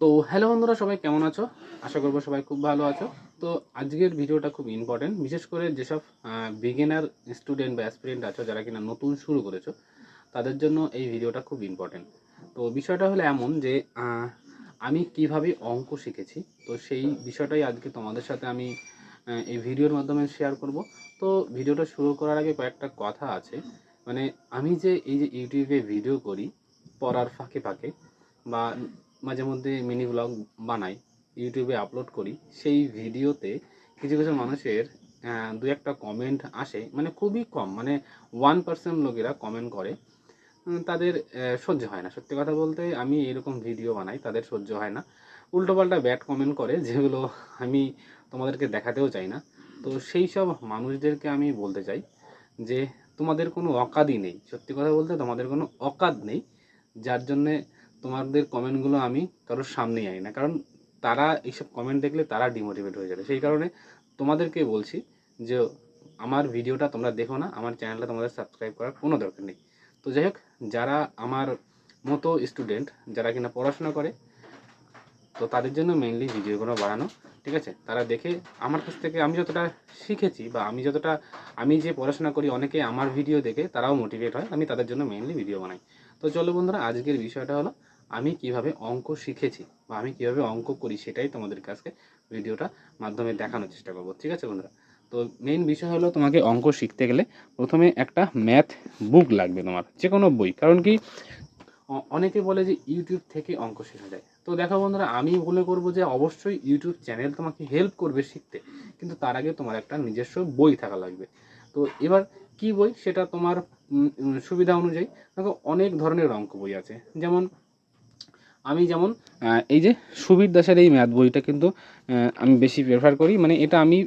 তো হ্যালো বন্ধুরা, সবাই কেমন আছো? আশা করবো সবাই খুব ভালো আছো। তো আজকের ভিডিওটা খুব ইম্পর্টেন্ট, বিশেষ করে যেসব বিগিনার স্টুডেন্ট বা অ্যাসপিরেন্ট আছো, যারা কিনা নতুন শুরু করেছো, তাদের জন্য এই ভিডিওটা খুব ইম্পর্টেন্ট। তো বিষয়টা হলো এমন যে আমি কিভাবে অঙ্ক শিখেছি, তো সেই বিষয়টাই আজকে তোমাদের সাথে আমি এই ভিডিওর মাধ্যমে শেয়ার করব। তো ভিডিওটা শুরু করার আগে কয়েকটা কথা আছে। মানে আমি যে এই যে ইউটিউবে ভিডিও করি পড়ার ফাঁকে ফাঁকে, বা মাঝে মধ্যে মিনি ব্লগ বানাই, ইউটিউবে আপলোড করি, সেই ভিডিওতে কিছু কিছু মানুষের দু একটা কমেন্ট আসে, মানে খুবই কম, মানে 1% লোকেরা কমেন্ট করে। তাদের সহ্য হয় না। সত্যি কথা বলতে, আমি এরকম ভিডিও বানাই, তাদের সহ্য হয় না। উল্টোপাল্টা ব্যাড কমেন্ট করে, যেগুলো আমি তোমাদেরকে দেখাতেও চাই না। তো সেই সব মানুষদেরকে আমি বলতে চাই যে তোমাদের কোনো অকাদই নেই। সত্যি কথা বলতে, তোমাদের কোনো অকাদ নেই, যার জন্যে তোমাদের কমেন্টগুলো আমি কারোর সামনেই আনি না। কারণ তারা এইসব কমেন্ট দেখলে তারা ডিমোটিভেট হয়ে যাবে। সেই কারণে তোমাদেরকে বলছি যে আমার ভিডিওটা তোমরা দেখো না, আমার চ্যানেলটা তোমাদের সাবস্ক্রাইব করার কোনো দরকার নেই। তো যাই হোক, যারা আমার মতো স্টুডেন্ট, যারা কিনা পড়াশোনা করে, তো তাদের জন্য মেইনলি ভিডিওগুলো বানানো, ঠিক আছে? তারা দেখে আমার কাছ থেকে আমি যতটা শিখেছি, বা আমি যে পড়াশোনা করি, অনেকে আমার ভিডিও দেখে তারাও মোটিভেট হয়, আমি তাদের জন্য মেইনলি ভিডিও বানাই। তো চলো বন্ধুরা, আজকের বিষয়টা হলো আমি কিভাবে অঙ্ক শিখেছি বা আমি কিভাবে অঙ্ক করি, সেটাই তোমাদের কাছে ভিডিওটা মাধ্যমে দেখানোর চেষ্টা করবো, ঠিক আছে বন্ধুরা? তো মেইন বিষয় হলো, তোমাকে অঙ্ক শিখতে গেলে প্রথমে একটা ম্যাথ বুক লাগবে, তোমার যে কোনো বই। কারণ কি, অনেকে বলে যে ইউটিউব থেকে অঙ্ক শেখা যায়। তো দেখো বন্ধুরা, আমি মনে করবো যে অবশ্যই ইউটিউব চ্যানেল তোমাকে হেল্প করবে শিখতে, কিন্তু তার আগে তোমার একটা নিজস্ব বই থাকা লাগবে। তো এবার কি বই, সেটা তোমার সুবিধা অনুযায়ী। দেখো, অনেক ধরনের অঙ্ক বই আছে। যেমন এই যে সুবীর দাসের এই ম্যাথ বইটা কিন্তু আমি বেশি প্রেফার করি, মানে এটা আমি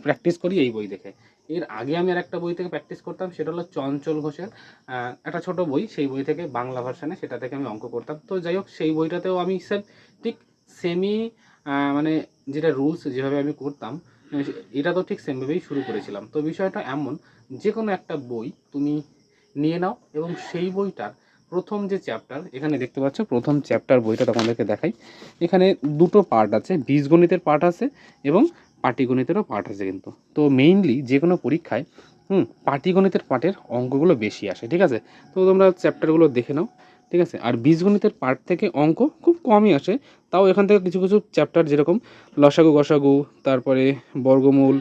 প্র্যাকটিস করি এই বই দেখে। এর আগে আমি আর একটা বই থেকে প্র্যাকটিস করতাম, সেটা হলো চঞ্চল ঘোষের একটা ছোট বই, সেই বই থেকে বাংলা ভার্সানে, সেটা থেকে আমি অঙ্ক করতাম। তো যাই হোক, সেই বইটাতেও আমি ঠিক সেমি, মানে যেটা রুলস যেভাবে আমি করতাম, এটা তো ঠিক সেমভাবেই শুরু করেছিলাম। তো বিষয়টা এমন, যে কোনো একটা বই তুমি নিয়ে নাও, এবং সেই বইটার প্রথম যে চ্যাপ্টার, এখানে দেখতে পাচ্ছ প্রথম চ্যাপ্টার বইটা তোমাদেরকে দেখাই। এখানে দুটো পার্ট আছে, বীজগণিতের পার্ট আছে এবং পাটিগণিতেরও পার্ট আছে কিন্তু। তো মেইনলি যে কোনো পরীক্ষায় পাটিগণিতের পার্টের অঙ্কগুলো বেশি আসে, ঠিক আছে? তো তোমরা চ্যাপ্টারগুলো দেখে নাও, ঠিক আছে? আর বীজগণিতের পার্ট থেকে অঙ্ক খুব কমই আসে, তাও এখান থেকে কিছু কিছু চ্যাপ্টার, যেরকম লসাগু গসাগু, তারপরে বর্গমূল,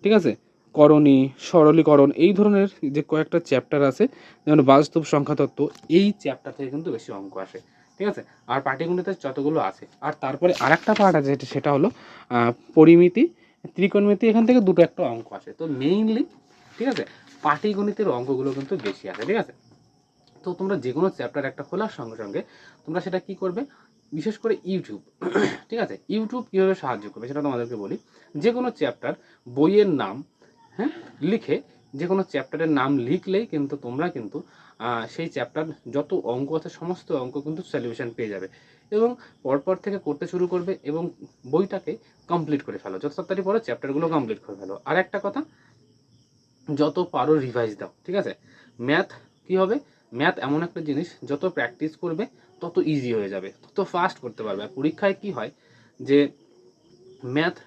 ঠিক আছে, করণী, সরলীকরণ, এই ধরনের যে কয়েকটা চ্যাপ্টার আছে, যেমন বাস্তব সংখ্যাতত্ত্ব, এই চ্যাপ্টার থেকে কিন্তু বেশি অঙ্ক আসে, ঠিক আছে? আর পাটিগণিতের যতগুলো আছে, আর তারপরে আর একটা পার্ট আছে, সেটা হলো পরিমিতি, ত্রিকোণমিতি, এখান থেকে দুটো একটা অঙ্ক আসে। তো মেইনলি, ঠিক আছে, পাটিগণিতের অঙ্কগুলো কিন্তু বেশি আসে, ঠিক আছে? তো তোমরা যে কোনো চ্যাপ্টার একটা খোলার সঙ্গে সঙ্গে তোমরা সেটা কি করবে, বিশেষ করে ইউটিউব, ঠিক আছে? ইউটিউব কীভাবে সাহায্য করবে সেটা তোমাদেরকে বলি। যে কোনো চ্যাপ্টার বইয়ের নাম, হ্যাঁ, লিখে, যে কোনো চ্যাপ্টারের নাম লিখলেই কিন্তু তোমরা কিন্তু সেই চ্যাপ্টার যত অঙ্ক আছে, সমস্ত অঙ্ক কিন্তু সলিউশন পেয়ে যাবে, এবং পরপর থেকে করতে শুরু করবে, এবং বইটাকে কমপ্লিট করে ফেলো। যত তাড়াতাড়ি পড়ো চ্যাপ্টারগুলো কমপ্লিট করে ফেলো। আর একটা কথা, যত পারো রিভাইজ দাও, ঠিক আছে? ম্যাথ কী হবে, ম্যাথ এমন একটা জিনিস, যত প্র্যাকটিস করবে তত ইজি হয়ে যাবে, তত ফাস্ট করতে পারবে। আর পরীক্ষায় কী হয় যে ম্যাথ,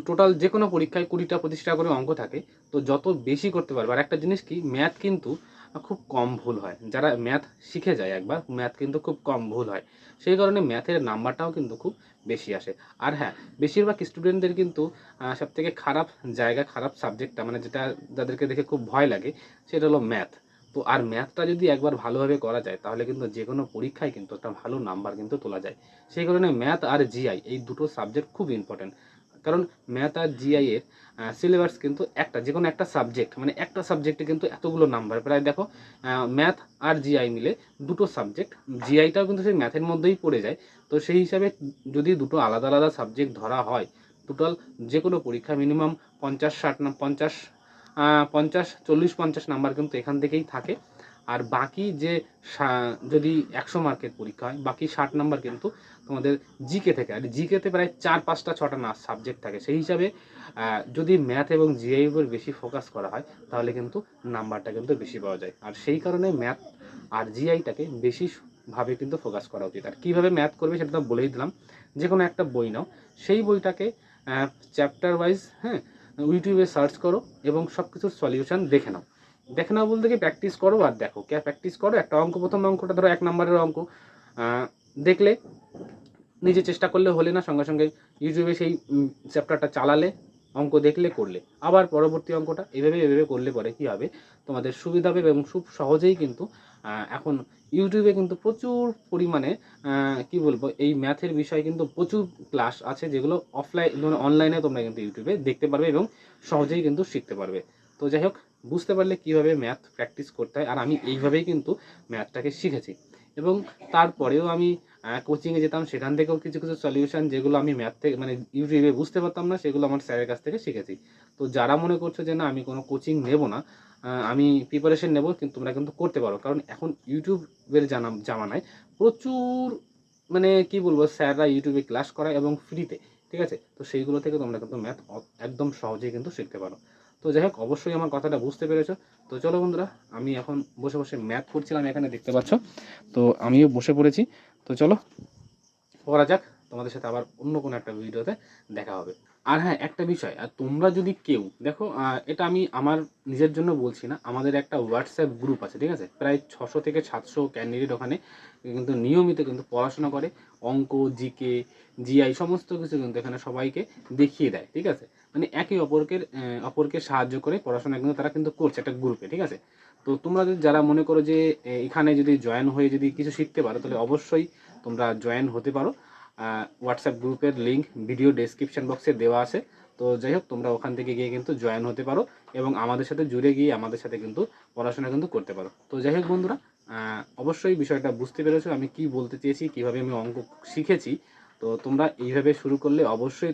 টোটাল যে কোনো পরীক্ষায় 20টা 25টা করে অঙ্ক থাকে। তো যত বেশি করতে পারবে, আর একটা জিনিস কি, ম্যাথ কিন্তু খুব কম ভুল হয়। যারা ম্যাথ শিখে যায় একবার, ম্যাথ কিন্তু খুব কম ভুল হয়, সেই কারণে ম্যাথের নাম্বারটাও কিন্তু খুব বেশি আসে। আর হ্যাঁ, বেশিরভাগ স্টুডেন্টদের কিন্তু সবথেকে খারাপ জায়গা, খারাপ সাবজেক্টটা, মানে যেটা যাদেরকে দেখে খুব ভয় লাগে, সেটা হলো ম্যাথ। তো আর ম্যাথটা যদি একবার ভালোভাবে করা যায়, তাহলে কিন্তু যে কোনো পরীক্ষায় কিন্তু একটা ভালো নাম্বার কিন্তু তোলা যায়। সেই কারণে ম্যাথ আর জিআই, এই দুটো সাবজেক্ট খুব ইম্পর্টেন্ট। কারণ ম্যাথ আর জিআই এর সিলেবাস কিন্তু একটা, যে কোনো একটা সাবজেক্ট, মানে একটা সাবজেক্টে কিন্তু এতগুলো নাম্বার, প্রায় দেখো ম্যাথ আর জিআই মিলে দুটো সাবজেক্ট, জিআইটাও কিন্তু সেই ম্যাথের মধ্যেই পড়ে যায়। তো সেই হিসাবে যদি দুটো আলাদা আলাদা সাবজেক্ট ধরা হয়, টোটাল যে কোনো পরীক্ষা মিনিমাম 50 নাম্বার কিন্তু এখান থেকেই থাকে। আর বাকি যে যদি 100 মার্কের পরীক্ষা হয়, বাকি 60 নাম্বার কিন্তু তোমাদের জিকে থেকে। আর জিকেতে প্রায় 4 5 6টা সাবজেক্ট থাকে। সেই হিসাবে যদি ম্যাথ এবং জিআই উপর বেশি ফোকাস করা হয়, তাহলে কিন্তু নাম্বারটা কিন্তু বেশি পাওয়া যায়। আর সেই কারণে ম্যাথ আর জিআইটাকে বেশি ভাবে কিন্তু ফোকাস করা উচিত। আর কীভাবে ম্যাথ করবে সেটা তো বলেই দিলাম। যে কোনো একটা বই নাও, সেই বইটাকে চ্যাপ্টার ওয়াইজ ইউটিউবে সার্চ করো এবং সব কিছুর সলিউশন দেখে নাও। দেখে নাও বলতে কি প্র্যাকটিস করো আর দেখো, প্র্যাকটিস করো একটা অঙ্ক, প্রথম অঙ্কটা ধরো 1 নম্বরের অঙ্ক দেখলে, নিজে চেষ্টা করলে হলে না, সঙ্গে সঙ্গে ইউটিউবে সেই চ্যাপ্টারটা চালালে, অঙ্ক দেখলে, করলে, আবার পরবর্তী অঙ্কটা এভাবে করলে পরে কী হবে, তোমাদের সুবিধা হবে এবং খুব সহজেই কিন্তু এখন ইউটিউবে কিন্তু প্রচুর পরিমাণে কি বলবো, এই ম্যাথের বিষয়ে কিন্তু প্রচুর ক্লাস আছে, যেগুলো অনলাইনে তোমরা কিন্তু ইউটিউবে দেখতে পারবে এবং সহজেই কিন্তু শিখতে পারবে। তো যাই হোক, বুঝতে পারলে কীভাবে ম্যাথ প্র্যাকটিস করতে হয়। আর আমি এইভাবেই কিন্তু ম্যাথটাকে শিখেছি এবং তারপরেও আমি কোচিংয়ে যেতাম, সেখান থেকেও কিছু কিছু সলিউশন যেগুলো আমি ম্যাথ থেকে মানে ইউটিউবে বুঝতে পারতাম না, সেগুলো আমার স্যারের কাছ থেকে শিখেছি। তো যারা মনে করছো যে না আমি কোনো কোচিং নেব না, আমি প্রিপারেশন নেব, কিন্তু তোমরা কিন্তু করতে পারো। কারণ এখন ইউটিউবের জামানায় প্রচুর মানে কি বলবো, স্যাররা ইউটিউবে ক্লাস করায় এবং ফ্রিতে, ঠিক আছে? তো সেইগুলো থেকে তোমরা কিন্তু ম্যাথ একদম সহজেই কিন্তু শিখতে পারো। তো যাই হোক, অবশ্যই আমার কথাটা বুঝতে পেরেছো। তো চলো বন্ধুরা, আমি এখন বসে বসে ম্যাথ করছিলাম, এখানে দেখতে পাচ্ছ। তো আমিও বসে পড়েছি। তো চলো করা যাক, তোমাদের সাথে আবার অন্য কোনো একটা ভিডিওতে দেখা হবে। আর হ্যাঁ, একটা বিষয়, আর তোমরা যদি কেউ দেখো, এটা আমি আমার নিজের জন্য বলছি না, আমাদের একটা হোয়াটসঅ্যাপ গ্রুপ আছে, ঠিক আছে? প্রায় 600 থেকে 700 ক্যান্ডিডেট ওখানে কিন্তু নিয়মিত কিন্তু পড়াশোনা করে, অঙ্ক, জিকে, জিআই সমস্ত কিছু কিন্তু এখানে সবাইকে দেখিয়ে দেয়, ঠিক আছে? মানে একে অপরকে সাহায্য করে পড়াশোনা কিন্তু তারা কিন্তু করছে একটা গ্রুপে, ঠিক আছে? তো তোমরা যদি যারা মনে করো যে এখানে যদি জয়েন হয়ে যদি কিছু শিখতে পারো, তাহলে অবশ্যই তোমরা জয়েন হতে পারো। হোয়াটসঅ্যাপ গ্রুপের লিঙ্ক ভিডিও ডেসক্রিপশন বক্সে দেওয়া আছে। তো যাই হোক, তোমরা ওখান থেকে গিয়ে কিন্তু জয়েন হতে পারো এবং আমাদের সাথে জুড়ে গিয়ে আমাদের সাথে কিন্তু পড়াশোনা কিন্তু করতে পারো। তো যাই হোক বন্ধুরা, অবশ্যই বিষয়টা বুঝতে পেরেছো আমি কি বলতে চেয়েছি, কীভাবে আমি অঙ্ক শিখেছি। তো তোমরা এইভাবে শুরু করলে অবশ্যই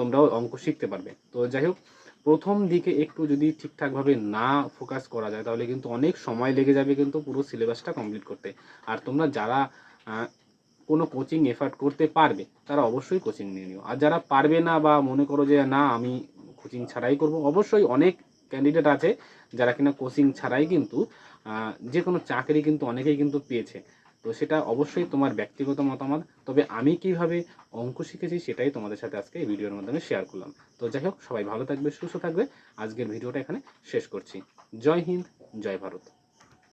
তোমরাও অঙ্ক শিখতে পারবে। তো যাই হোক, প্রথম দিকে একটু যদি ঠিকঠাকভাবে না ফোকাস করা যায়, তাহলে কিন্তু অনেক সময় লেগে যাবে কিন্তু পুরো সিলেবাসটা কমপ্লিট করতে। আর তোমরা যারা কোনো কোচিং এফার্ট করতে পারবে, তারা অবশ্যই কোচিং নিয়ে নিও। আর যারা পারবে না বা মনে করো যে না আমি কোচিং ছাড়াই করব, অবশ্যই অনেক ক্যান্ডিডেট আছে যারা কিনা কোচিং ছাড়াই কিন্তু যে কোনো চাকরি কিন্তু অনেকেই কিন্তু পেয়েছে। তো সেটা অবশ্যই তোমার ব্যক্তিগত মতামত। তবে আমি কিভাবে অঙ্ক শিখেছি সেটাই তোমাদের সাথে আজকে এই ভিডিওর মাধ্যমে শেয়ার করলাম। তো যাই হোক, সবাই ভালো থাকবে, সুস্থ থাকবে। আজকের ভিডিওটা এখানে শেষ করছি। জয় হিন্দ, জয় ভারত।